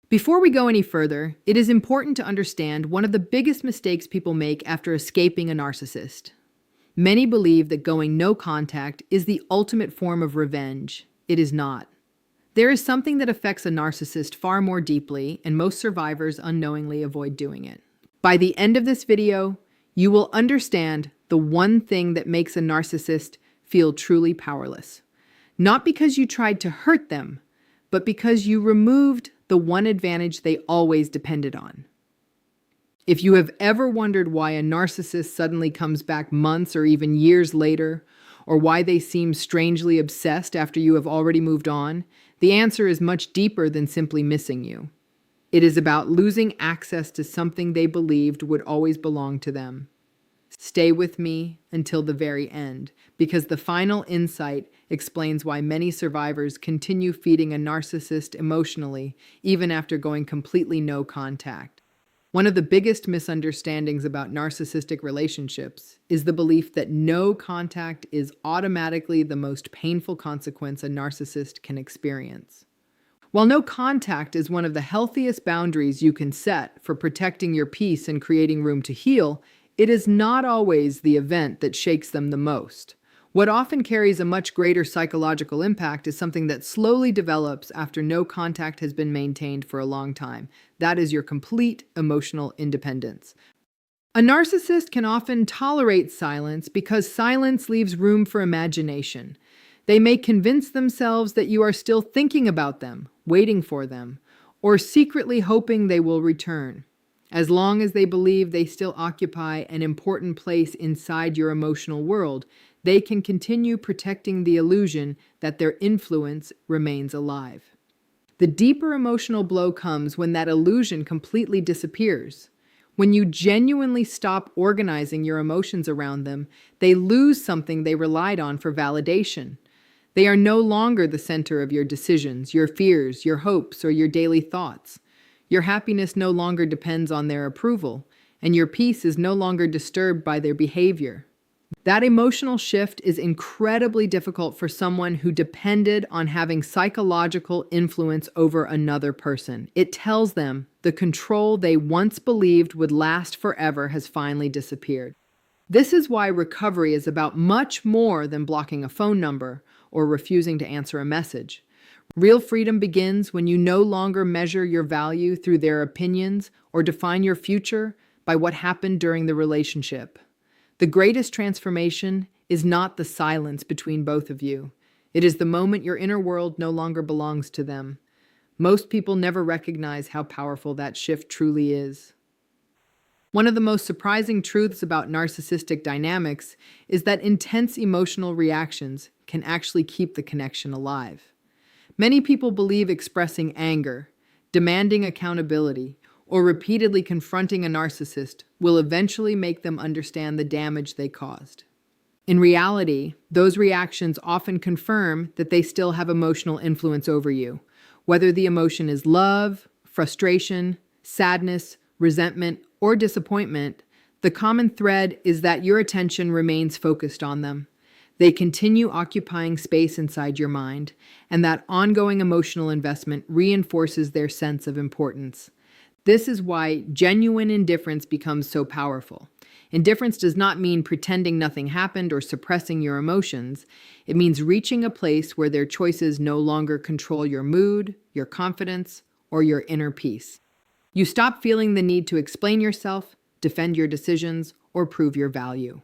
Before we go any further, it is important to understand one of the biggest mistakes people make after escaping a narcissist. Many believe that going no contact is the ultimate form of revenge. It is not. There is something that affects a narcissist far more deeply, and most survivors unknowingly avoid doing it. By the end of this video, you will understand the one thing that makes a narcissist feel truly powerless. Not because you tried to hurt them, but because you removed the one advantage they always depended on. If you have ever wondered why a narcissist suddenly comes back months or even years later, or why they seem strangely obsessed after you have already moved on, the answer is much deeper than simply missing you. It is about losing access to something they believed would always belong to them. Stay with me until the very end, because the final insight explains why many survivors continue feeding a narcissist emotionally, even after going completely no contact. One of the biggest misunderstandings about narcissistic relationships is the belief that no contact is automatically the most painful consequence a narcissist can experience. While no contact is one of the healthiest boundaries you can set for protecting your peace and creating room to heal, it is not always the event that shakes them the most. What often carries a much greater psychological impact is something that slowly develops after no contact has been maintained for a long time. That is your complete emotional independence. A narcissist can often tolerate silence because silence leaves room for imagination. They may convince themselves that you are still thinking about them, waiting for them, or secretly hoping they will return. As long as they believe they still occupy an important place inside your emotional world, they can continue protecting the illusion that their influence remains alive. The deeper emotional blow comes when that illusion completely disappears. When you genuinely stop organizing your emotions around them, they lose something they relied on for validation. They are no longer the center of your decisions, your fears, your hopes, or your daily thoughts. Your happiness no longer depends on their approval, and your peace is no longer disturbed by their behavior. That emotional shift is incredibly difficult for someone who depended on having psychological influence over another person. It tells them the control they once believed would last forever has finally disappeared. This is why recovery is about much more than blocking a phone number or refusing to answer a message. Real freedom begins when you no longer measure your value through their opinions or define your future by what happened during the relationship. The greatest transformation is not the silence between both of you. It is the moment your inner world no longer belongs to them. Most people never recognize how powerful that shift truly is. One of the most surprising truths about narcissistic dynamics is that intense emotional reactions can actually keep the connection alive. Many people believe expressing anger, demanding accountability, or repeatedly confronting a narcissist will eventually make them understand the damage they caused. In reality, those reactions often confirm that they still have emotional influence over you. Whether the emotion is love, frustration, sadness, resentment, or disappointment, the common thread is that your attention remains focused on them. They continue occupying space inside your mind, and that ongoing emotional investment reinforces their sense of importance. This is why genuine indifference becomes so powerful. Indifference does not mean pretending nothing happened or suppressing your emotions. It means reaching a place where their choices no longer control your mood, your confidence, or your inner peace. You stop feeling the need to explain yourself, defend your decisions, or prove your value.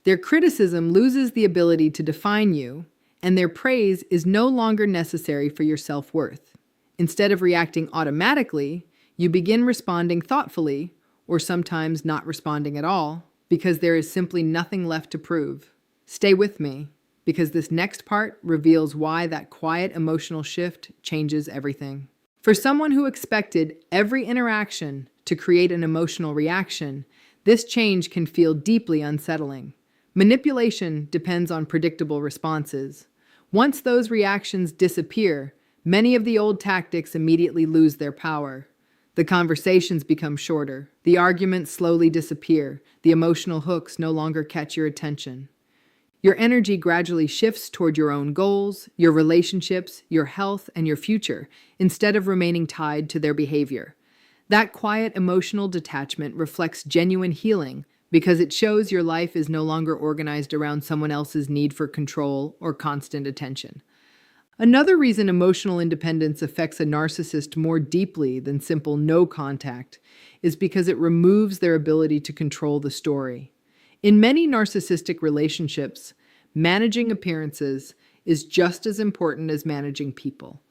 Their criticism loses the ability to define you, and their praise is no longer necessary for your self-worth. Instead of reacting automatically, you begin responding thoughtfully, or sometimes not responding at all, because there is simply nothing left to prove. Stay with me, because this next part reveals why that quiet emotional shift changes everything. For someone who expected every interaction to create an emotional reaction, this change can feel deeply unsettling. Manipulation depends on predictable responses. Once those reactions disappear, many of the old tactics immediately lose their power. The conversations become shorter, the arguments slowly disappear, the emotional hooks no longer catch your attention. Your energy gradually shifts toward your own goals, your relationships, your health, and your future, instead of remaining tied to their behavior. That quiet emotional detachment reflects genuine healing because it shows your life is no longer organized around someone else's need for control or constant attention. Another reason emotional independence affects a narcissist more deeply than simple no contact is because it removes their ability to control the story. In many narcissistic relationships, managing appearances is just as important as managing people.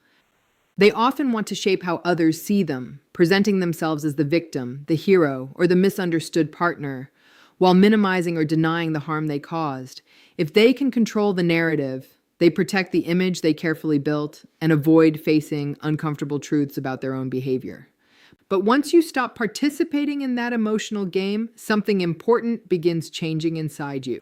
They often want to shape how others see them, presenting themselves as the victim, the hero, or the misunderstood partner, while minimizing or denying the harm they caused. If they can control the narrative, they protect the image they carefully built and avoid facing uncomfortable truths about their own behavior. But once you stop participating in that emotional game, something important begins changing inside you.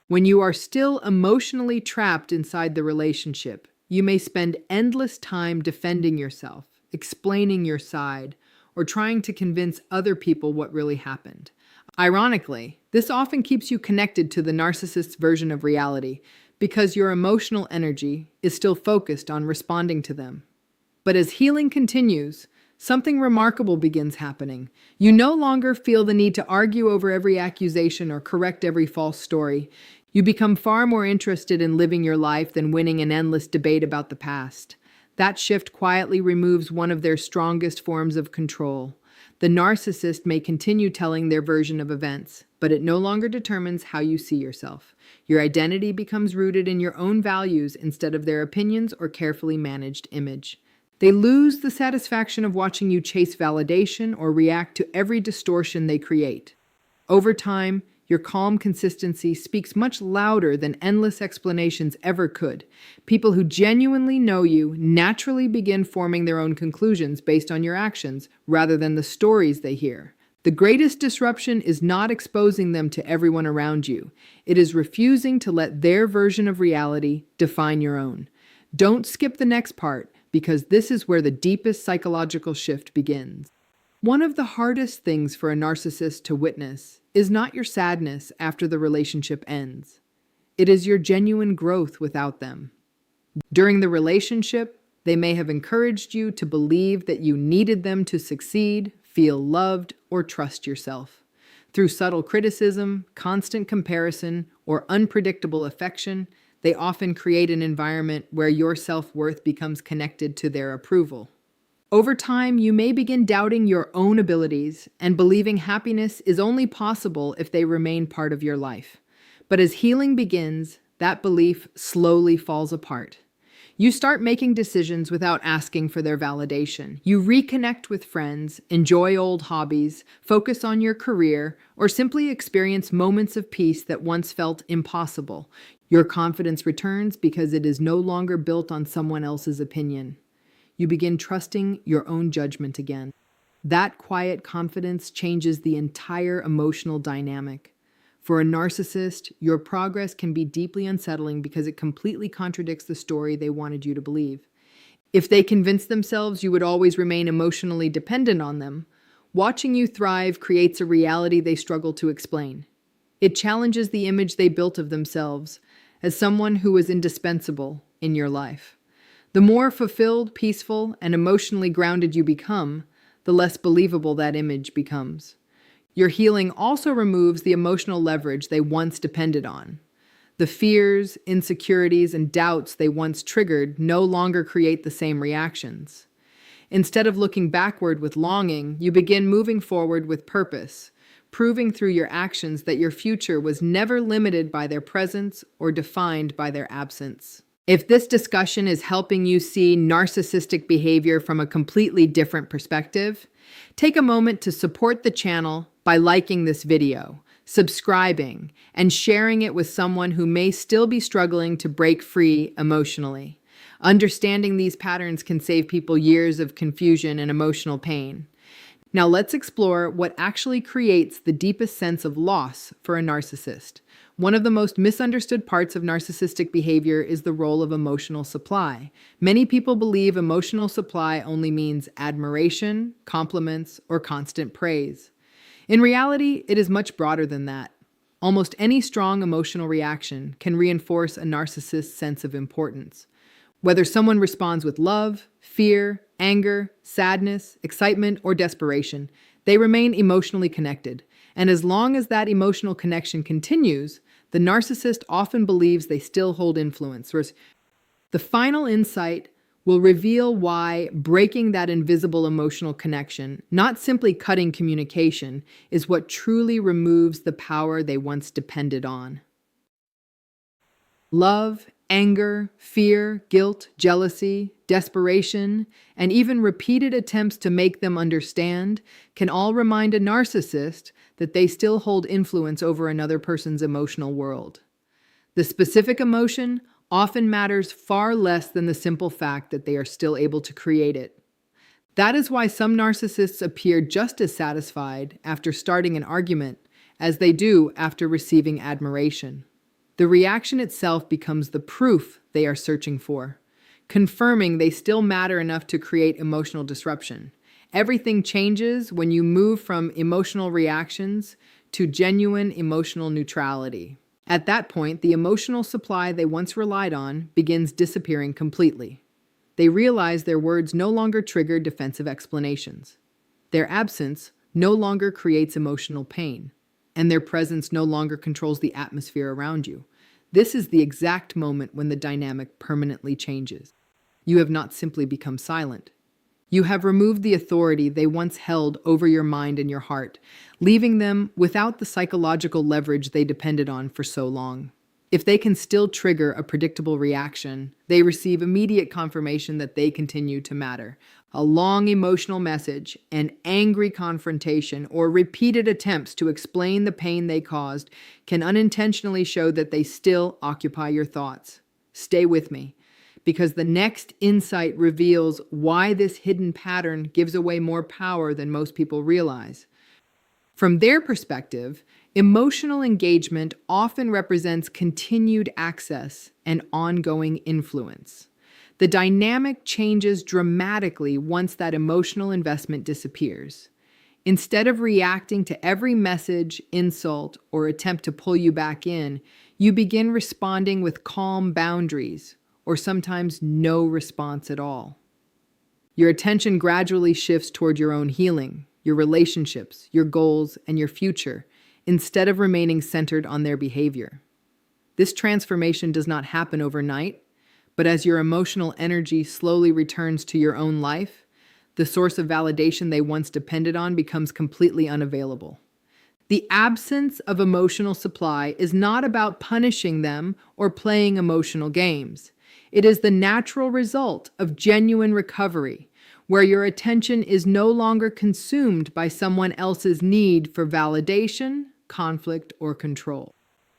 When you are still emotionally trapped inside the relationship, you may spend endless time defending yourself, explaining your side, or trying to convince other people what really happened. Ironically, this often keeps you connected to the narcissist's version of reality because your emotional energy is still focused on responding to them. But as healing continues, something remarkable begins happening. You no longer feel the need to argue over every accusation or correct every false story. You become far more interested in living your life than winning an endless debate about the past. That shift quietly removes one of their strongest forms of control. The narcissist may continue telling their version of events, but it no longer determines how you see yourself. Your identity becomes rooted in your own values instead of their opinions or carefully managed image. They lose the satisfaction of watching you chase validation or react to every distortion they create. Over time, your calm consistency speaks much louder than endless explanations ever could. People who genuinely know you naturally begin forming their own conclusions based on your actions rather than the stories they hear. The greatest disruption is not exposing them to everyone around you. It is refusing to let their version of reality define your own. Don't skip the next part, because this is where the deepest psychological shift begins. One of the hardest things for a narcissist to witness is not your sadness after the relationship ends. It is your genuine growth without them. During the relationship, they may have encouraged you to believe that you needed them to succeed, feel loved, or trust yourself. Through subtle criticism, constant comparison, or unpredictable affection, they often create an environment where your self-worth becomes connected to their approval. Over time, you may begin doubting your own abilities and believing happiness is only possible if they remain part of your life. But as healing begins, that belief slowly falls apart. You start making decisions without asking for their validation. You reconnect with friends, enjoy old hobbies, focus on your career, or simply experience moments of peace that once felt impossible. Your confidence returns because it is no longer built on someone else's opinion. You begin trusting your own judgment again. That quiet confidence changes the entire emotional dynamic. For a narcissist, your progress can be deeply unsettling because it completely contradicts the story they wanted you to believe. If they convinced themselves you would always remain emotionally dependent on them, watching you thrive creates a reality they struggle to explain. It challenges the image they built of themselves as someone who was indispensable in your life. The more fulfilled, peaceful, and emotionally grounded you become, the less believable that image becomes. Your healing also removes the emotional leverage they once depended on. The fears, insecurities, and doubts they once triggered no longer create the same reactions. Instead of looking backward with longing, you begin moving forward with purpose, proving through your actions that your future was never limited by their presence or defined by their absence. If this discussion is helping you see narcissistic behavior from a completely different perspective, take a moment to support the channel by liking this video, subscribing, and sharing it with someone who may still be struggling to break free emotionally. Understanding these patterns can save people years of confusion and emotional pain. Now let's explore what actually creates the deepest sense of loss for a narcissist. One of the most misunderstood parts of narcissistic behavior is the role of emotional supply. Many people believe emotional supply only means admiration, compliments, or constant praise. In reality, it is much broader than that. Almost any strong emotional reaction can reinforce a narcissist's sense of importance. Whether someone responds with love, fear, anger, sadness, excitement, or desperation, they remain emotionally connected. And as long as that emotional connection continues, the narcissist often believes they still hold influence. The final insight will reveal why breaking that invisible emotional connection, not simply cutting communication, is what truly removes the power they once depended on. Love, anger, fear, guilt, jealousy, desperation, and even repeated attempts to make them understand can all remind a narcissist that they still hold influence over another person's emotional world. The specific emotion often matters far less than the simple fact that they are still able to create it. That is why some narcissists appear just as satisfied after starting an argument as they do after receiving admiration. The reaction itself becomes the proof they are searching for, confirming they still matter enough to create emotional disruption. Everything changes when you move from emotional reactions to genuine emotional neutrality. At that point, the emotional supply they once relied on begins disappearing completely. They realize their words no longer trigger defensive explanations. Their absence no longer creates emotional pain, and their presence no longer controls the atmosphere around you. This is the exact moment when the dynamic permanently changes. You have not simply become silent. You have removed the authority they once held over your mind and your heart, leaving them without the psychological leverage they depended on for so long. If they can still trigger a predictable reaction, they receive immediate confirmation that they continue to matter. A long emotional message, an angry confrontation, or repeated attempts to explain the pain they caused can unintentionally show that they still occupy your thoughts. Stay with me, because the next insight reveals why this hidden pattern gives away more power than most people realize. From their perspective, emotional engagement often represents continued access and ongoing influence. The dynamic changes dramatically once that emotional investment disappears. Instead of reacting to every message, insult, or attempt to pull you back in, you begin responding with calm boundaries, or sometimes no response at all. Your attention gradually shifts toward your own healing, your relationships, your goals, and your future, instead of remaining centered on their behavior. This transformation does not happen overnight, but as your emotional energy slowly returns to your own life, the source of validation they once depended on becomes completely unavailable. The absence of emotional supply is not about punishing them or playing emotional games. It is the natural result of genuine recovery, where your attention is no longer consumed by someone else's need for validation, conflict, or control.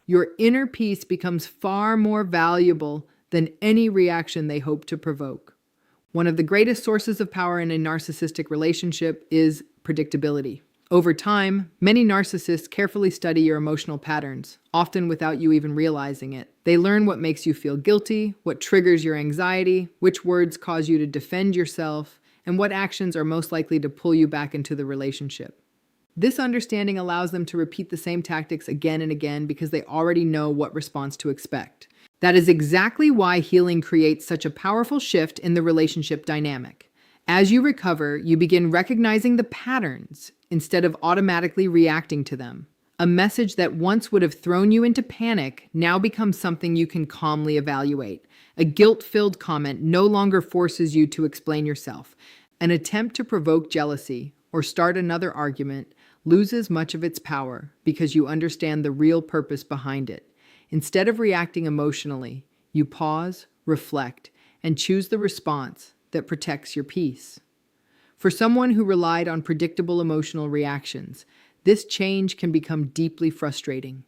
Your inner peace becomes far more valuable than any reaction they hope to provoke. One of the greatest sources of power in a narcissistic relationship is predictability. Over time, many narcissists carefully study your emotional patterns, often without you even realizing it. They learn what makes you feel guilty, what triggers your anxiety, which words cause you to defend yourself, and what actions are most likely to pull you back into the relationship. This understanding allows them to repeat the same tactics again and again because they already know what response to expect. That is exactly why healing creates such a powerful shift in the relationship dynamic. As you recover, you begin recognizing the patterns instead of automatically reacting to them. A message that once would have thrown you into panic now becomes something you can calmly evaluate. A guilt-filled comment no longer forces you to explain yourself. An attempt to provoke jealousy or start another argument loses much of its power because you understand the real purpose behind it. Instead of reacting emotionally, you pause, reflect, and choose the response that protects your peace. For someone who relied on predictable emotional reactions, this change can become deeply frustrating.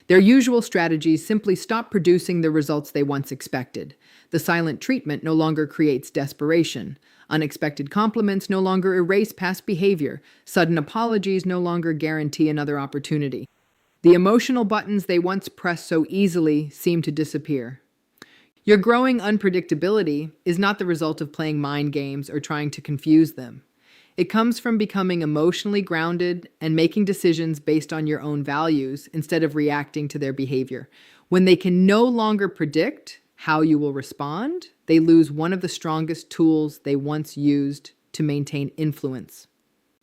Their usual strategies simply stop producing the results they once expected. The silent treatment no longer creates desperation. Unexpected compliments no longer erase past behavior. Sudden apologies no longer guarantee another opportunity. The emotional buttons they once pressed so easily seem to disappear. Your growing unpredictability is not the result of playing mind games or trying to confuse them. It comes from becoming emotionally grounded and making decisions based on your own values instead of reacting to their behavior. When they can no longer predict how you will respond, they lose one of the strongest tools they once used to maintain influence.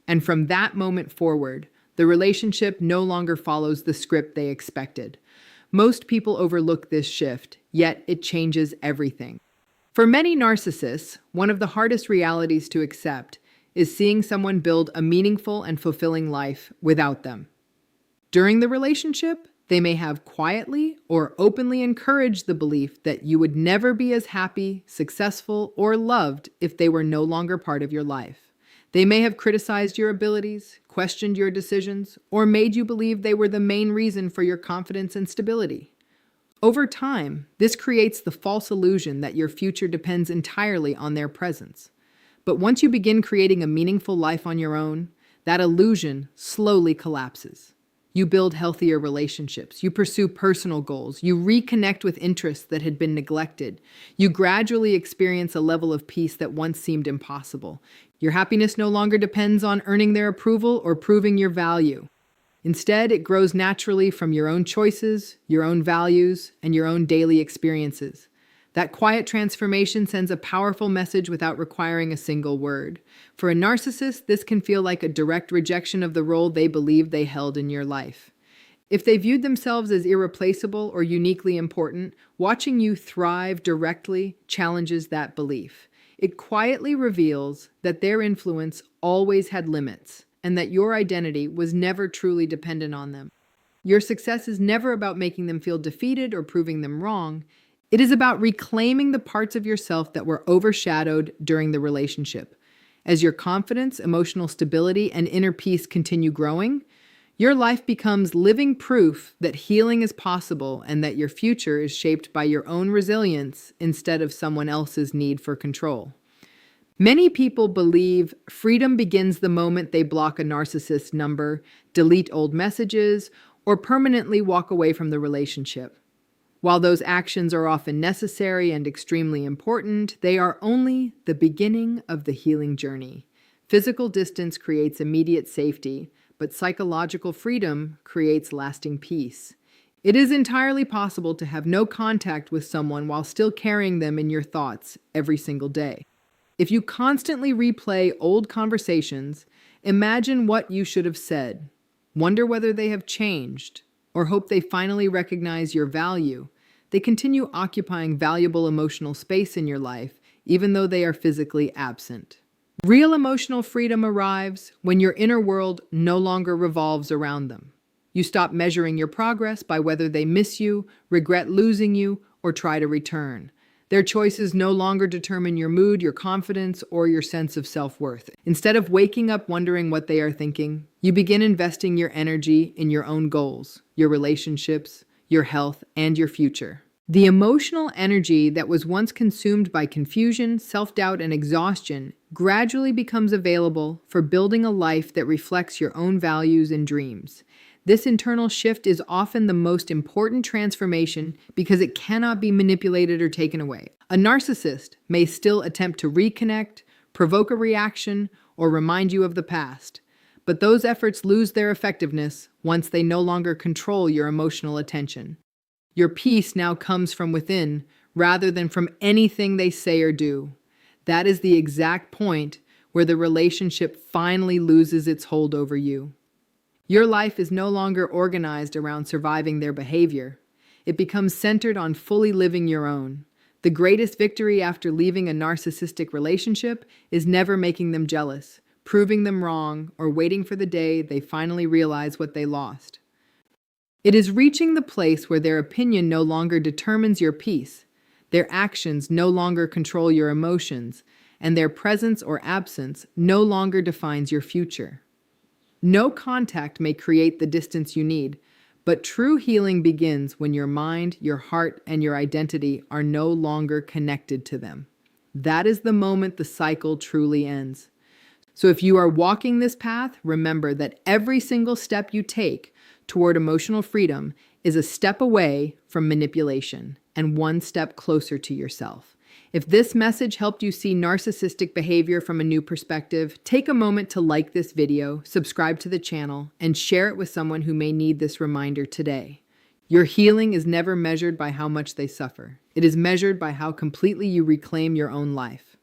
And from that moment forward, the relationship no longer follows the script they expected. Most people overlook this shift, yet it changes everything. For many narcissists, one of the hardest realities to accept is seeing someone build a meaningful and fulfilling life without them. During the relationship, they may have quietly or openly encouraged the belief that you would never be as happy, successful, or loved if they were no longer part of your life. They may have criticized your abilities, questioned your decisions, or made you believe they were the main reason for your confidence and stability. Over time, this creates the false illusion that your future depends entirely on their presence. But once you begin creating a meaningful life on your own, that illusion slowly collapses. You build healthier relationships, you pursue personal goals, you reconnect with interests that had been neglected. You gradually experience a level of peace that once seemed impossible. Your happiness no longer depends on earning their approval or proving your value. Instead, it grows naturally from your own choices, your own values, and your own daily experiences. That quiet transformation sends a powerful message without requiring a single word. For a narcissist, this can feel like a direct rejection of the role they believed they held in your life. If they viewed themselves as irreplaceable or uniquely important, watching you thrive directly challenges that belief. It quietly reveals that their influence always had limits and that your identity was never truly dependent on them. Your success is never about making them feel defeated or proving them wrong. It is about reclaiming the parts of yourself that were overshadowed during the relationship. As your confidence, emotional stability, and inner peace continue growing, your life becomes living proof that healing is possible and that your future is shaped by your own resilience instead of someone else's need for control. Many people believe freedom begins the moment they block a narcissist's number, delete old messages, or permanently walk away from the relationship. While those actions are often necessary and extremely important, they are only the beginning of the healing journey. Physical distance creates immediate safety, but psychological freedom creates lasting peace. It is entirely possible to have no contact with someone while still carrying them in your thoughts every single day. If you constantly replay old conversations, imagine what you should have said, wonder whether they have changed, or hope they finally recognize your value, they continue occupying valuable emotional space in your life, even though they are physically absent. Real emotional freedom arrives when your inner world no longer revolves around them. You stop measuring your progress by whether they miss you, regret losing you, or try to return. Their choices no longer determine your mood, your confidence, or your sense of self-worth. Instead of waking up wondering what they are thinking, you begin investing your energy in your own goals, your relationships, your health, and your future. The emotional energy that was once consumed by confusion, self-doubt, and exhaustion gradually becomes available for building a life that reflects your own values and dreams. This internal shift is often the most important transformation because it cannot be manipulated or taken away. A narcissist may still attempt to reconnect, provoke a reaction, or remind you of the past, but those efforts lose their effectiveness once they no longer control your emotional attention. Your peace now comes from within rather than from anything they say or do. That is the exact point where the relationship finally loses its hold over you. Your life is no longer organized around surviving their behavior. It becomes centered on fully living your own. The greatest victory after leaving a narcissistic relationship is never making them jealous, proving them wrong, or waiting for the day they finally realize what they lost. It is reaching the place where their opinion no longer determines your peace, their actions no longer control your emotions, and their presence or absence no longer defines your future. No contact may create the distance you need, but true healing begins when your mind, your heart, and your identity are no longer connected to them. That is the moment the cycle truly ends. So if you are walking this path, remember that every single step you take toward emotional freedom is a step away from manipulation and one step closer to yourself. If this message helped you see narcissistic behavior from a new perspective, take a moment to like this video, subscribe to the channel, and share it with someone who may need this reminder today. Your healing is never measured by how much they suffer. It is measured by how completely you reclaim your own life.